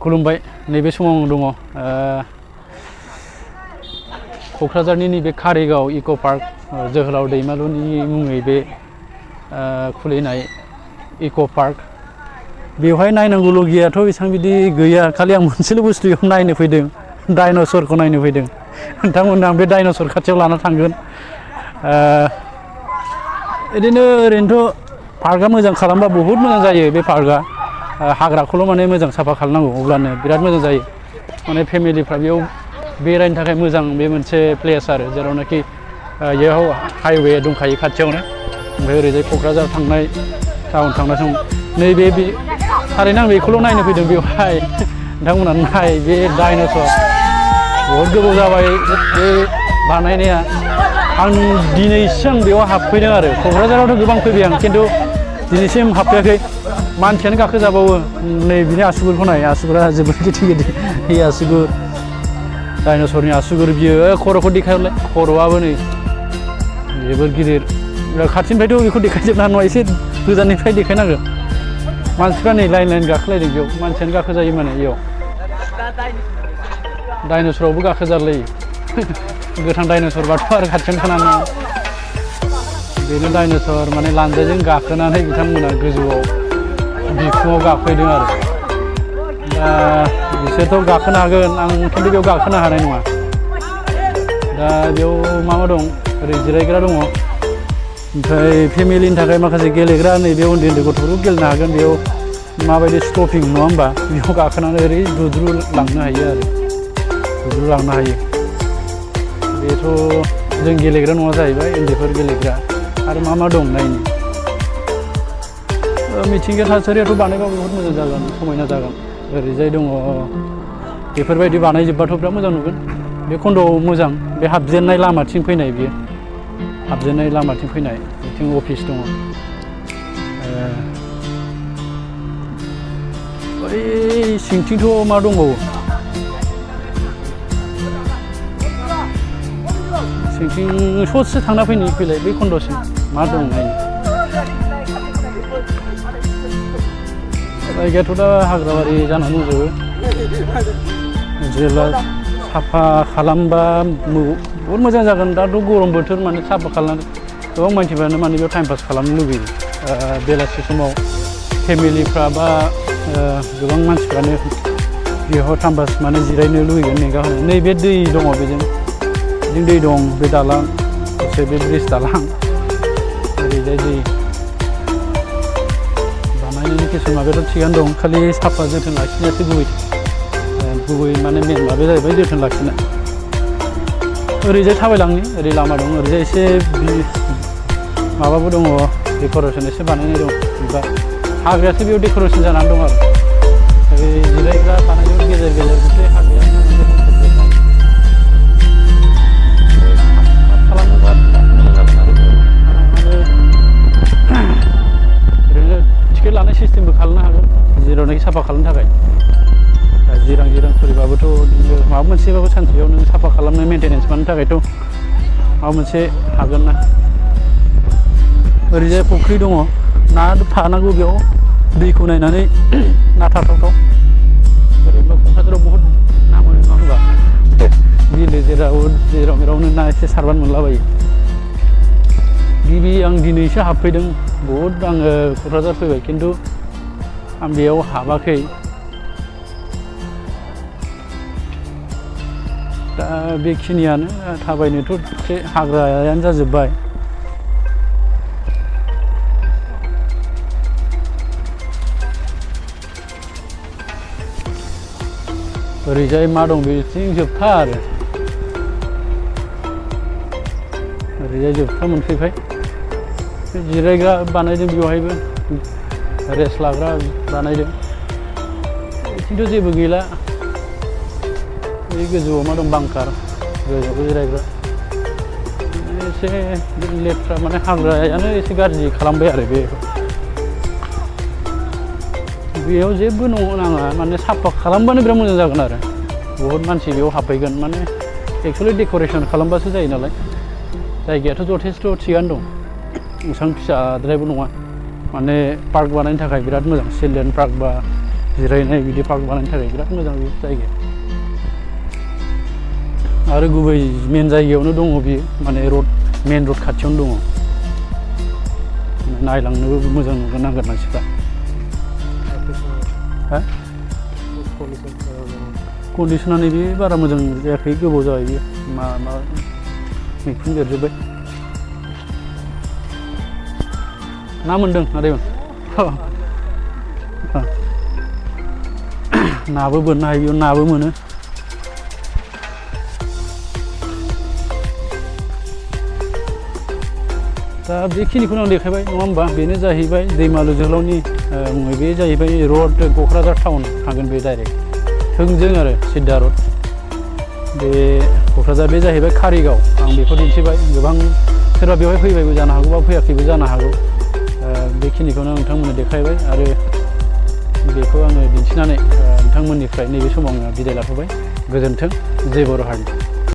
खुलुमबाय नैबे समाव दङ क'क्राझारनि नैबे कारिगाव इक' पार्क जोहोलाव दैमालुनि मुङै बे खुलिनाय इक' पार्क बेवहाय नायनांगौल' गैयाथ' एसेबां बिदि गैया खालि आं मोनसेल' बुस्थुखौ नायनो फैदों डाइनसरखौ नायनो फैदों नोंथांमोननो आं बे डाइनसर खाथियाव लाना थांगोन ओरैनोथ' पार्कआ मोजां खालामबा बहुद मोजां जायो बे पार्कआ हाग्राखौल' माने मोजां साफा खालामनांगौ अब्लानो बिराद मोजां जायो माने फेमिलिफ्रा बेयाव बेरायनो थाखाय मोजां बे मोनसे प्लेस आरो जेरावनाखि बेयाव हाइवे दंखायो खाथियावनो ओमफ्राय ओरैजाय क'क्राझार थांनाय टाउन थांनाय सम नैबे थारैनो आं बेखौल' नायनो फैदों बेवहाय नोंथांमोना नाय बे डाइनसर बहुद गोबाव जाबाय बे बानायनाया आं दिनैसो आं बेयाव हाबफैदों आरो क'क्राझारावथ' गोबां फैबाय आं खिन्थु दिनैसिम हाबफैयाखै मानसियानो गाखोजाबावो नै बिनि आसुगुरखौ नाय आसुगुरा जोबोद गिदिर गिदिर बे आसुगुर डाइनसरनि आसुगुर बियो खर'खौ देखायहरलाय खर'आबो नै जोबोद गिदिर खाथिनिफ्रायथ' बेखौ देखायजोबनो हानाय नङा एसे गोजाननिफ्राय देखायनांगोन मानसिफ्रा नै लाइन लाइन गाखोलायदों बेयाव मानसियानो गाखोजायो माने बेयाव डाइनसरावबो गाखोजालायो गोथां डाइनसरबाथ' आरो खाथियावनो थानानै बेनो डाइनसर माने लानजायजों गाखोनानै बिथांमोना गोजौआव बिखुङाव गाखोदों आरो दा बिसोरथ' गाखोनो हागोन आं खिन्थु बेयाव गाखोनो हानाय नङा दा बेयाव मा दं ओरै जिरायग्रा दङ ओमफ्राय फेमिलिनि थाखाय माखासे गेलेग्रा नैबे उन्दै उन्दै गथ'फोरखौ गेलेनो हागोन बेयाव माबायदि स्टपिं नङा होमबा बेयाव गाखोनानै ओरै दुद्रु लांनो हायो आरो दुद्रु लांनो हायो बेथ' जों गेलेग्रा नङा जाहैबाय उन्दैफोर गेलेग्रा आरो मा दं नायनो मिथिंगा थासारियाथ' बानायबा बहुद मोजां जागोन समायना जागोन ओरैजाय दङ बेफोरबायदि बानायजोब्बाथ' बिराद मोजां नुगोन बे खन्द'आव मोजां बे हाबजेननाय लामाथिं फैनाय बियो हाबजेननाय लामाथिं फैनाय बिथिं अफिस दङ बै सिंथिंथ' मा दंबावो सिंथिं ससे थांना फैलाय बै खन्द'सिम मा दं नायनो जायगायाथ' दा हाग्राबारि जानानै दंजोबो जेब्ला साफा खालामबा बहुद मोजां जागोन दाथ' गरम बोथोर माने साफा खालामनानै गोबां मानसिफ्रानो माने बेयाव टाइम पास खालामनो लुबैयो बेलासि समाव फेमिलिफ्रा बा गोबां मानसिफ्रानो बेयाव टाइम पास माने जिरायनो लुबैगोन नेगाहोनो नैबे दै दङ बेजों दै दं बे दालां एसे बे ब्रिज दालां ओरैजाय दै बानायनायनि किसु माबायाथ' थिगानो दं खालि साफा जोथोन लाखिनायासो गुबै माने मेन माबाया जाहैबाय जोथोन लाखिनाय ओरैजाय थाबायलांनि ओरै लामा दं ओरैजाय एसे माबाबो दङ डेक'रेसन एसे बानायनाय दं बिबार हाग्रायासो बेयाव डेक'रेसन जानानै दं आरो ओरै जिरायग्रा बानायदों गेजेर गेजेर बिदि हाग्राया टिकेट लानाय सिस्टेमबो खालामनो हागोन जेरावनाखि साफा खालामनो थाखाय जिरां खरिबाबोथ' माबा मोनसेबाबो सानसेयाव नों साफा खालामनो मेनटेनेन्स खालामनो थाखायथ' माबा मोनसे हागोन ना ओरैजाय फुख्रि दङ ना थानांगौ बेयाव दैखौ नायनानै ना थाथावथाव ओरैनो क'क्राझाराव बहुद ना मोनो नङा होनबा बिलो जेराव मेरावनो ना एसे सारबानो मोनलाबायो गिबि आं दिनैसो हाबफैदों बहुद आङो क'क्राझार फैबाय खिन्थु आं बेयाव हाबाखै दा बेखिनियानो थाबायनोथ' एसे हाग्रायानो जाजोब्बाय ओरैजाय मा दं बेथिं जोबथा आरो ओरैजाय जोबथा मोनफैबाय जिरायग्रा बानायदों बेवहायबो रेस्ट लाग्रा बानायदों खिन्थु जेबो गैला बे गोजौआव मा दं बांकार गोजौआवबो जिरायग्रा एसे लेथ्रा माने हाग्रायानो एसे गाज्रि खालामबाय आरो बेयाव जेबो नाङा माने साफा खालामबानो बिराद मोजां जागोन आरो बहुद मानसि बेयाव हाबफैगोन माने एक्सुवेलि डेक'रेसन खालामबासो जायो नालाय जायगायाथ' जथेस्थ' थिगानो दं एसेबां फिसाद्रायबो नङा माने पार्क बानायनो थाखाय बिराद मोजां चिलड्रेन पार्क बा जिरायनाय बिदि पार्क बानायनो थाखाय बिराद मोजां बे जायगाया आरो गुबै मेन जायगायावनो दङ बियो माने रड मेन रड खाथियावनो दङ नायलांनोबो मोजां नांगोन मानसिफ्रा कन्डिसना नैबे बारा मोजां जायाखै गोबाव जाबाय बेयो मा मैखुन बेरजोब्बाय ना मोनदों आदैमोन नाबो बोननो हायो बेयाव नाबो मोनो दा बेखिनिखौनो आं देखायबाय नङा होमबा बेनो जाहैबाय दैमालु जोहोलावनि मुङै बे जाहैबाय रड क'क्राझार टाउन थांगोन बे डाइरेक्ट थोंजों आरो सिद्दा रड बे क'क्राझार बे जाहैबाय कारिगाव आं बेखौ दिन्थिबाय गोबां सोरबा बेवहाय फैबायबो जानो हागौ बा फैयाखैबो जानो हागौ बेखिनिखौनो नोंथांमोननो देखायबाय आरो बेखौ आङो दिन्थिनानै नोंथांमोननिफ्राय नैबे समाव आङो बिदाय लाथ'बाय गोजोन्थों जय बर' हारि